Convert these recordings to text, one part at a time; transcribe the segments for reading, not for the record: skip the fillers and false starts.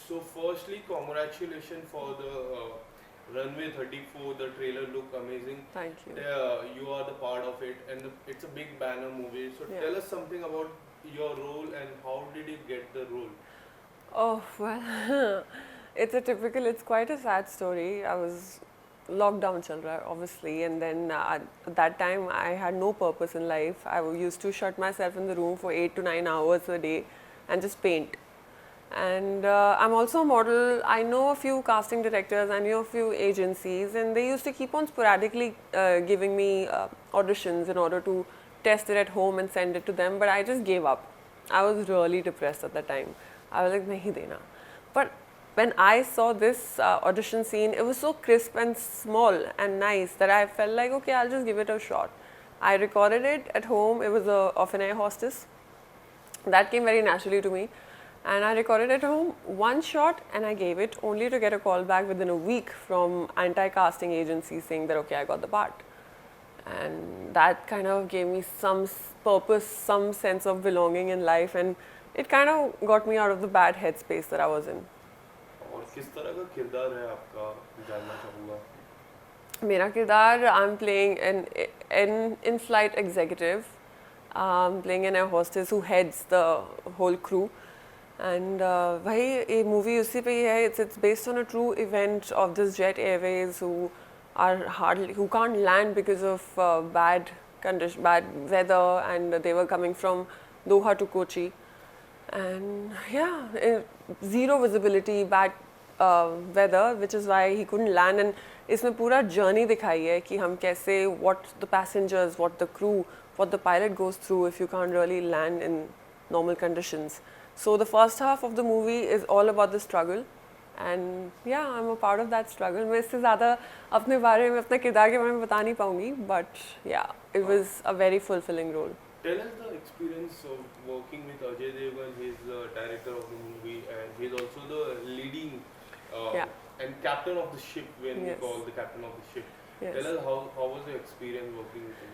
So firstly, congratulations for the Runway 34. The trailer look amazing. Thank you. You are the part of it, and it's a big banner movie. So Yeah. tell us something about your role and how did you get the role? Oh, well, it's quite a sad story. I was lockdown chal raha, obviously, and then at that time I had no purpose in life. Used to shut myself in the room for 8 to 9 hours a day and just paint. And I'm also a model. I know a few casting directors, I know a few agencies, and they used to keep on sporadically giving me auditions in order to test it at home and send it to them, but I just gave up. I was really depressed at that time. I was like, nahi dena. But when I saw this audition scene, it was so crisp and small and nice that I felt like, okay, I'll just give it a shot. I recorded it at home. It was of an air hostess. That came very naturally to me. And I recorded at home one shot and I gave it, only to get a call back within a week from anti-casting agencies saying that, okay, I got the part. And that kind of gave me some purpose, some sense of belonging in life, and it kind of got me out of the bad headspace that I was in. और किस तरह का किरदार है आपका जानना चाहूँगा. मेरा किरदार, I'm playing an in-flight executive. I'm playing an air hostess who heads the whole crew. And वही ये movie उसी पे ही है. It's based on a true event of this Jet Airways who can't land because of bad weather, and they were coming from Doha to Kochi. And yeah, zero visibility, bad weather, which is why he couldn't land. And इसमें पूरा journey दिखाई है कि हम कैसे, what the passengers, what the crew, what the pilot goes through if you can't really land in normal conditions. So the first half of the movie is all about the struggle, and yeah, I'm a part of that struggle. मैं इससे ज़्यादा अपने बारे में, अपने किरदार के बारे में बता नहीं पाऊँगी, but yeah, it was a very fulfilling role. Tell us the experience of working with Ajay Devgan. He's the director of the movie and he's also the leading and captain of the ship when we call the captain of the ship. Yes. Tell us how was your experience working with him?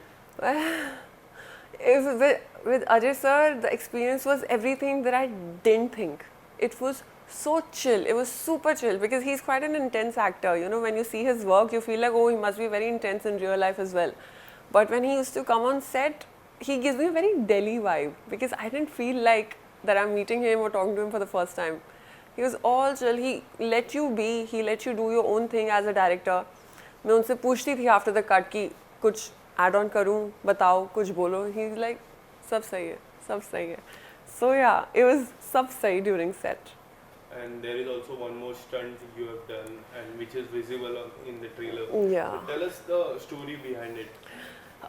With Ajay sir, the experience was everything that I didn't think. It was so chill. It was super chill because he's quite an intense actor. You know, when you see his work, you feel like, oh, he must be very intense in real life as well. But when he used to come on set, he gives me a very Delhi vibe because I didn't feel like that I'm meeting him or talking to him for the first time. He was all chill. He let you be. He let you do your own thing as a director. मैं उनसे पूछती थी after the cut कि कुछ add on करूँ, बताओ, कुछ बोलो. He's like, सब सही है, सब सही है. So yeah, it was सब सही during set. And there is also one more stunt you have done, and which is visible in the trailer. Yeah. So tell us the story behind it.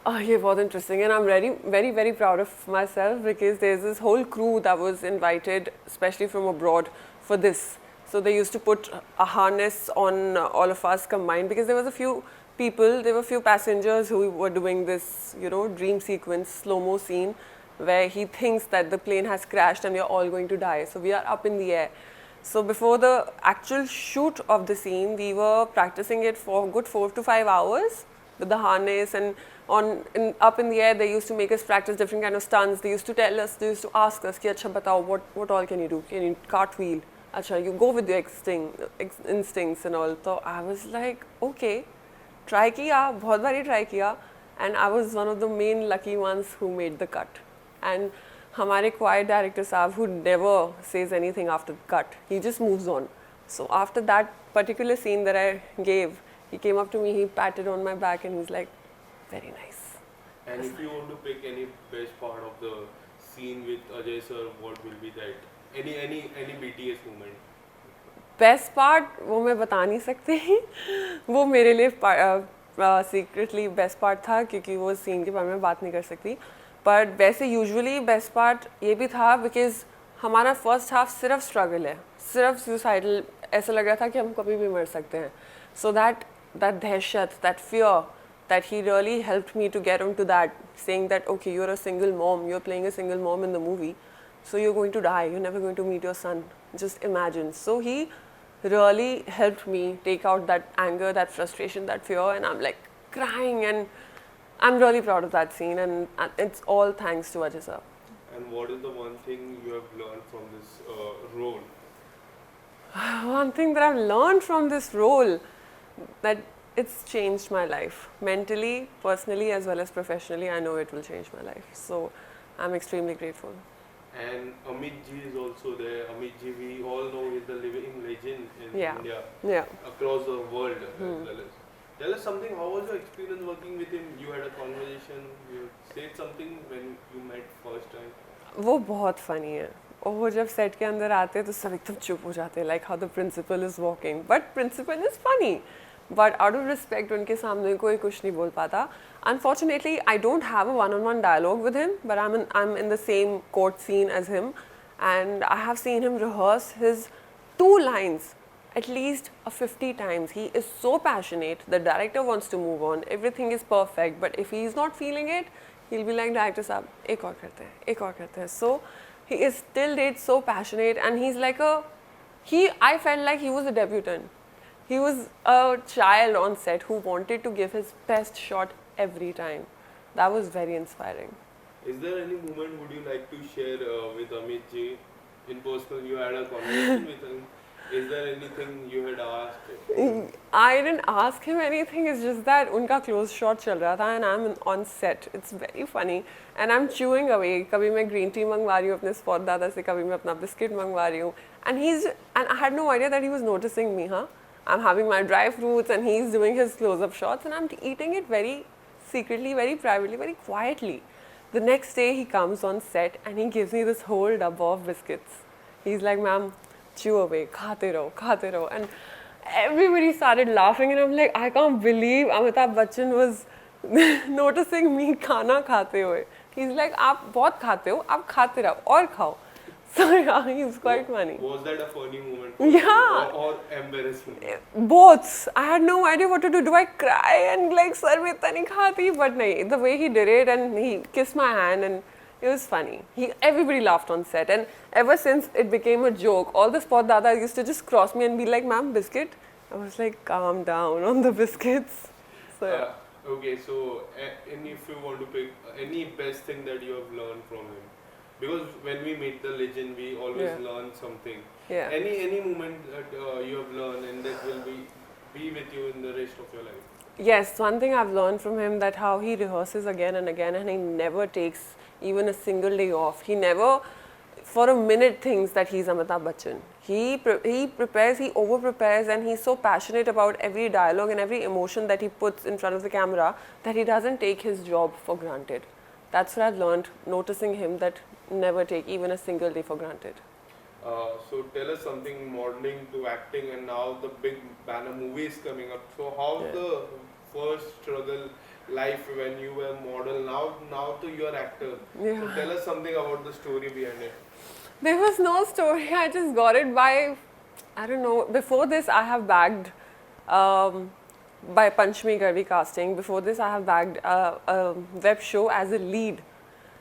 ये बहुत interesting, and I'm very very proud of myself because there's this whole crew that was invited, especially from abroad, for this. So they used to put a harness on all of us combined because there were a few passengers who were doing this, you know, dream sequence, slow-mo scene where he thinks that the plane has crashed and we are all going to die. So we are up in the air. So before the actual shoot of the scene, we were practicing it for a good 4 to 5 hours with the harness, and up in the air they used to make us practice different kind of stunts. They used to tell us, they used to ask us कि अच्छा बताओ, what all can you do? Can you cartwheel? अच्छा, you go with your instincts and all. So I was like, okay, try किया, बहुत बारी try किया, and I was one of the main lucky ones who made the cut. And हमारे quiet director साहब, who never says anything after the cut, he just moves on. So after that particular scene that I gave, he came up to me, he patted on my back and he's like, very nice. And if you want to pick any best part of the scene with Ajay sir, what will be that? Any BTS moment? Best part वो मैं बता नहीं सकती. वो मेरे लिए secretly best part था क्योंकि वो scene के बारे में बात नहीं कर सकती. But वैसे usually best part ये भी था because हमारा first half सिर्फ struggle है, सिर्फ suicidal. ऐसा लग रहा था कि हम कभी भी मर सकते हैं. So that dehshat, that fear, that he really helped me to get onto that, saying that okay, you're a single mom, you're playing a single mom in the movie, so you're going to die, you're never going to meet your son, just imagine. So he really helped me take out that anger, that frustration, that fear, and I'm like crying, and I'm really proud of that scene, and it's all thanks to Ajay sir. And what is the one thing you have learned from this role? one thing that I've learned from this role, that it's changed my life mentally, personally, as well as professionally. I know it will change my life. So I'm extremely grateful. And Amit ji is also there. Amit ji, we all know he's the living legend in Yeah. India, Yeah. across the world as well as. Tell us something. How was your experience working with him? You had a conversation. You said something when you met first time. वो बहुत funny है और वो जब set के अंदर आते हैं तो सब एकदम चुप हो जाते हैं, like how the principal is walking, but principal is funny, but out of respect उनके सामने कोई कुछ नहीं बोल पाता. Unfortunately, I don't have a one-on-one dialogue with him, but I'm in the same court scene as him, and I have seen him rehearse his 2 lines at least 50 times. He is so passionate. The director wants to move on. Everything is perfect, but if he is not feeling it, he'll be like, director साहब एक और करते हैं, एक और करते हैं. So he is still date so passionate, and he's like I felt like he was a debutant. He was a child on set who wanted to give his best shot every time. That was very inspiring. Is there any moment would you like to share with Amit ji in personal? You had a conversation with him. Is there anything you had asked? I didn't ask him anything. It's just that उनका close shot चल रहा था and I'm on set. It's very funny and I'm chewing away. कभी मैं green tea मंगवा रही हूँ अपने spot दादा से, कभी मैं अपना biscuit मंगवा रही हूँ. And I had no idea that he was noticing me. I'm having my dry fruits and he's doing his close-up shots and I'm eating it very secretly, very privately, very quietly. The next day he comes on set and he gives me this whole tub of biscuits. He's like, ma'am, chew away, khate raho, and everybody started laughing and I'm like, I can't believe Amitabh Bachchan was noticing me khana khate hue. He's like, aap bahut khate ho, aap khate raho aur khao. So yeah, he's quite funny. Was that a funny moment? Yeah. Or embarrassing? Both. I had no idea what to do. Do I cry and like, sir, मैं इतना नहीं खाती? But nahi, the way he did it and he kissed my hand and it was funny. Everybody laughed on set, and ever since it became a joke, all the spot dada used to just cross me and be like, ma'am, biscuit? I was like, calm down on the biscuits. So yeah. Okay, so and if you want to pick any best thing that you have learned from him, because when we meet the legend, we always learn something. Yeah. Any moment that you have learned and that will be with you in the rest of your life. Yes, one thing I've learned from him, that how he rehearses again and again and he never takes even a single day off. He never for a minute thinks that he's Amitabh Bachchan. He prepares, he over prepares, and he's so passionate about every dialogue and every emotion that he puts in front of the camera that he doesn't take his job for granted. That's what I've learned, noticing him, that never take even a single day for granted. So tell us something, modeling to acting, and now the big banner movie is coming up. So how's the first struggle life when you were model, now to you're actor? Yeah. So tell us something about the story behind it. There was no story. I just got it by, I don't know. Before this, I have bagged by Panchmi Garvi casting. Before this, I have bagged a web show as a lead.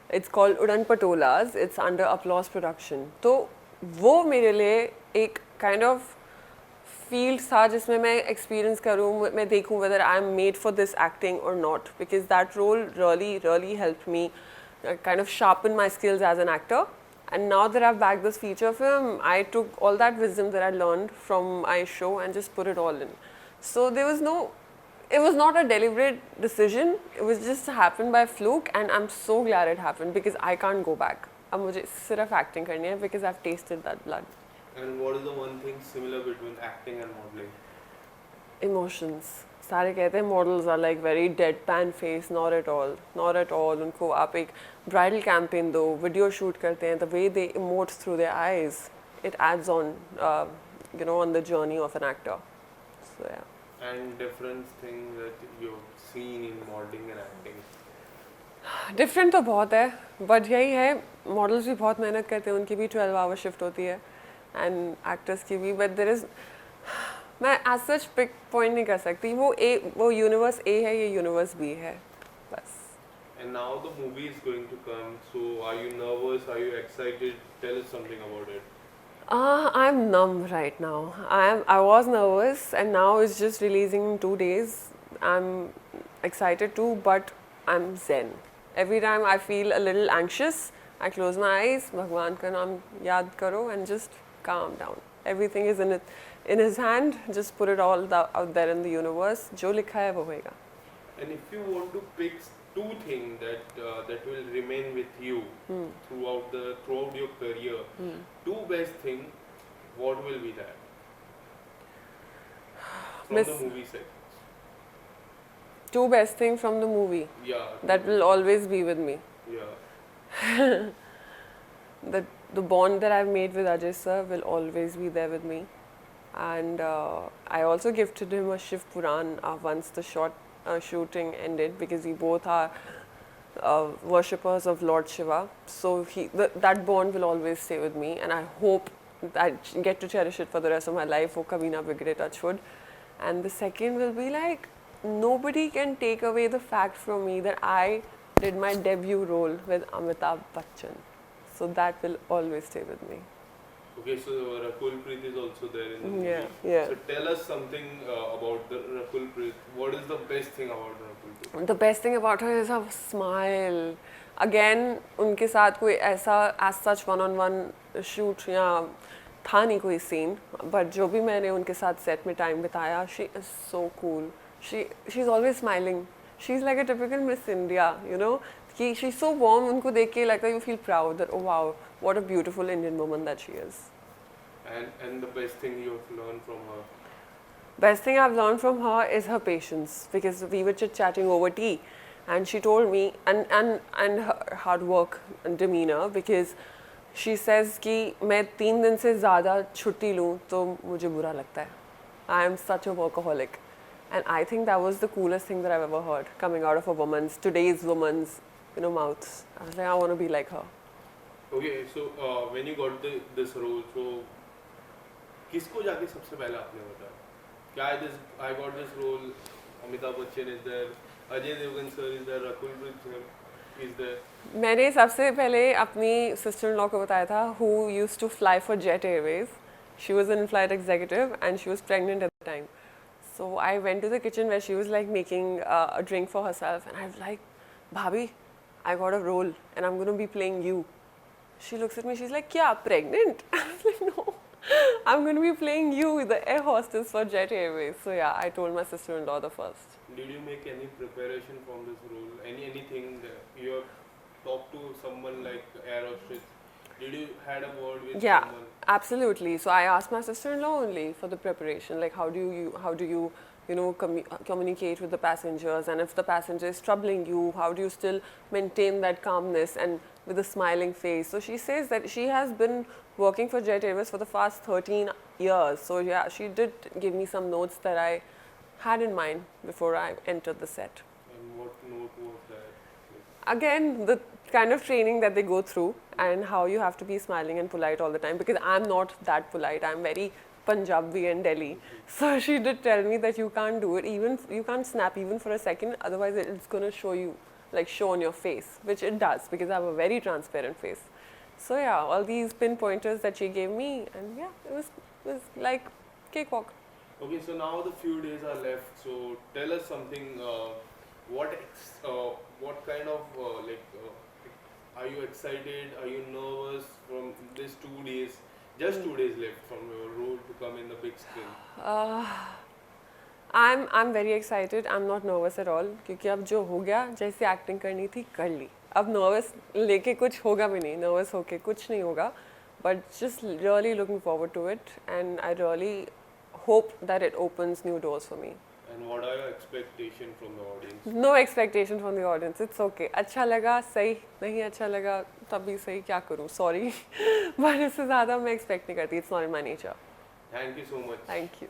It's called Udan Patolas. It's under Applause Production. So, वो मेरे लिए एक kind of field था जिसमें मैं experience करूँ, मैं देखूँ whether I am made for this acting or not, because that role really helped me kind of sharpen my skills as an actor. And now that I've bagged this feature film, I took all that wisdom that I learned from my show and just put it all in. So there was no, it was not a deliberate decision. It was just happened by fluke, and I'm so glad it happened because I can't go back. अब मुझे सिर्फ acting करनी है because I've tasted that blood. And what is the one thing similar between acting and modeling? Emotions. सारे कहते हैं models are like very deadpan face. Not at all. Not at all. उनको आप एक bridal campaign दो, video shoot करते हैं, the way they emote through their eyes, it adds on, on the journey of an actor. So yeah. And different things that you've seen in modeling and acting? Different तो बहुत है, but यही है, models भी बहुत मेहनत करते हैं, उनकी भी 12-hour shift होती है, and actors की भी, but there is, मैं as such pick point नहीं कर सकती, वो universe A है, ये universe B है, बस. And now the movie is going to come, so are you nervous, are you excited? Tell us something about it. I'm numb right now. I was nervous, and now it's just releasing in 2 days. I'm excited too, but I'm zen. Every time I feel a little anxious, I close my eyes, Bhagwan ka naam yaad karo, and just calm down. Everything is in his hand. Just put it all out there in the universe. जो लिखा है वो होएगा. And if you want to pick two things that will remain with you throughout your career, two best things, what will be that? From the movie set. Two best things from the movie. Yeah. That will always be with me. Yeah. The bond that I've made with Ajay sir will always be there with me. And I also gifted him a Shiv Puran once the shooting ended, because we both are worshippers of Lord Shiva. So that bond will always stay with me, and I hope I get to cherish it for the rest of my life. वो कभी ना बिगड़े, touch wood. And the second will be like, nobody can take away the fact from me that I did my debut role with Amitabh Bachchan. So that will always stay with me. Okay, so Rakul Preet is also there in the movie. Yeah. So tell us something about the Rakul Preet. What is the best thing about Rakul Preet? The best thing about her is her smile. Again, उनके साथ कोई ऐसा as such one-on-one shoot या था नहीं कोई scene, but जो भी मैंने उनके साथ set में time बिताया, she is so cool. She's always smiling. She's like a typical Miss India, you know. She's so warm. उनको देख के like you feel proud that, oh wow, what a beautiful Indian woman that she is. And the best thing you have learned from her? Best thing I've learned from her is her patience, because we were chit-chatting over tea, and she told me, and her hard work and demeanor, because she says कि मैं 3 दिन से ज़्यादा छुट्टी लूँ तो मुझे बुरा लगता है. I am such a workaholic, and I think that was the coolest thing that I've ever heard coming out of today's woman's mouths. I was like, I want to be like her. Okay, so when you got this role, so किसको जाके सबसे पहले आपने बताया? I got this role. Amitabh Bachchan is there, Ajay Devgan sir is there, Rakul Preet sir is there. मैंने सबसे पहले अपनी sister-in-law को बताया था, who used to fly for Jet Airways. She was an in-flight executive and she was pregnant at the time. So I went to the kitchen where she was like making a drink for herself, and I was like, Bhabhi, I got a role and I'm going to be playing you. She looks at me, she's like, kya, pregnant? I was like, no, I'm going to be playing you, the air hostess for Jet Airways. So yeah, I told my sister-in-law the first. Did you make any preparation from this role? Anything that you have talked to someone like air hostess? Did you had a word with someone? Absolutely. So I asked my sister-in-law only for the preparation, like how do you communicate with the passengers, and if the passenger is troubling you, how do you still maintain that calmness and with a smiling face? So she says that she has been working for Jet Airways for the past 13 years. So yeah, she did give me some notes that I had in mind before I entered the set. And what note was that? Again, the kind of training that they go through and how you have to be smiling and polite all the time, because I'm not that polite. I'm very Punjabi and Delhi. So she did tell me that you can't do it, even you can't snap even for a second, otherwise it's going to show on your face, which it does because I have a very transparent face. So yeah, all these pinpointers that she gave me, and yeah, it was like cakewalk. Okay, so now the few days are left. So tell us something. What kind of are you excited? Are you nervous from these 2 days? Just 2 days left from your role to come in the big screen. I'm very excited. I'm not nervous at all, क्योंकि अब जो हो गया, जैसे acting करनी थी कर ली. अब nervous लेके कुछ होगा भी नहीं. Nervous होके कुछ नहीं होगा. But just really looking forward to it, and I really hope that it opens new doors for me. And what are your expectations from the audience? No expectation from the audience. It's okay. अच्छा लगा सही, नहीं अच्छा लगा तब भी सही, क्या करूँ? Sorry, but इससे ज़्यादा मैं expect नहीं करती. It's not in my nature. Thank you so much. Thank you.